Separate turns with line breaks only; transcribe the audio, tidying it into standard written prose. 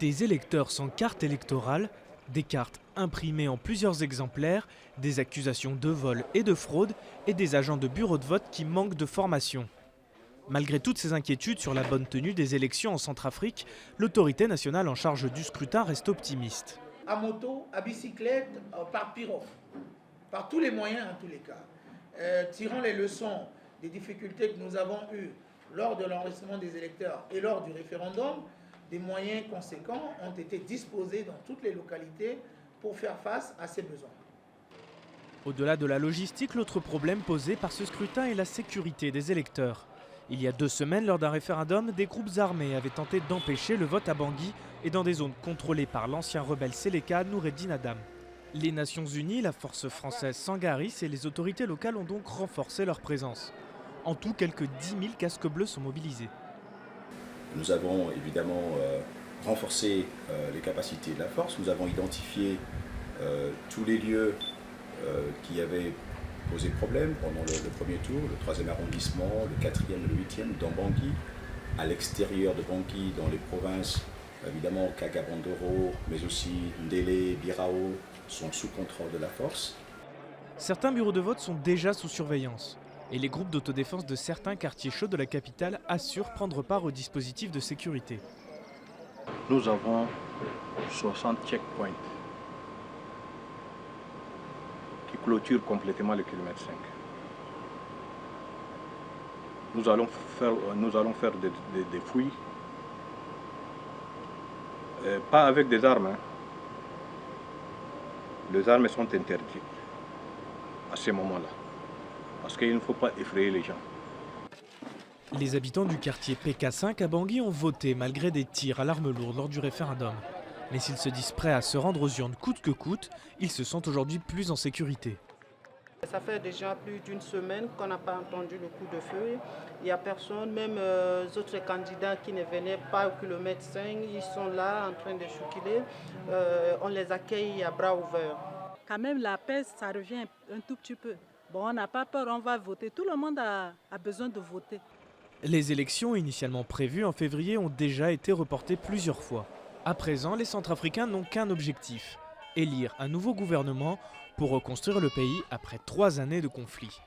Des électeurs sans carte électorale, des cartes imprimées en plusieurs exemplaires, des accusations de vol et de fraude et des agents de bureau de vote qui manquent de formation. Malgré toutes ces inquiétudes sur la bonne tenue des élections en Centrafrique, l'autorité nationale en charge du scrutin reste optimiste.
À moto, à bicyclette, par pirogue, par tous les moyens en tous les cas. Tirant les leçons des difficultés que nous avons eues lors de l'enregistrement des électeurs et lors du référendum, des moyens conséquents ont été disposés dans toutes les localités pour faire face à ces besoins.
Au-delà de la logistique, l'autre problème posé par ce scrutin est la sécurité des électeurs. Il y a 2 semaines, lors d'un référendum, des groupes armés avaient tenté d'empêcher le vote à Bangui et dans des zones contrôlées par l'ancien rebelle Séléka Noureddine Adam. Les Nations Unies, la force française Sangaris et les autorités locales ont donc renforcé leur présence. En tout, quelques 10 000 casques bleus sont mobilisés.
Nous avons évidemment renforcé les capacités de la force. Nous avons identifié tous les lieux qui avaient posé problème pendant le premier tour, le 3e arrondissement, le 4e et le 8e dans Bangui. À l'extérieur de Bangui, dans les provinces, évidemment Kagabandoro, mais aussi Ndélé, Birao, sont sous contrôle de la force.
Certains bureaux de vote sont déjà sous surveillance. Et les groupes d'autodéfense de certains quartiers chauds de la capitale assurent prendre part au dispositif de sécurité.
Nous avons 60 checkpoints qui clôturent complètement le kilomètre 5. Nous allons faire des fouilles, pas avec des armes. Les armes sont interdites à ce moment-là. Parce qu'il ne faut pas effrayer les gens.
Les habitants du quartier PK5 à Bangui ont voté malgré des tirs à l'arme lourde lors du référendum. Mais s'ils se disent prêts à se rendre aux urnes coûte que coûte, ils se sentent aujourd'hui plus en sécurité.
Ça fait déjà plus d'une semaine qu'on n'a pas entendu le coup de feu. Il n'y a personne, même les autres candidats qui ne venaient pas au kilomètre 5, ils sont là en train de chouquiller. On les accueille à bras ouverts.
Quand même la paix, ça revient un tout petit peu. Bon, on n'a pas peur, on va voter. Tout le monde a besoin de voter.
Les élections initialement prévues en février ont déjà été reportées plusieurs fois. À présent, les Centrafricains n'ont qu'un objectif, élire un nouveau gouvernement pour reconstruire le pays après 3 années de conflit.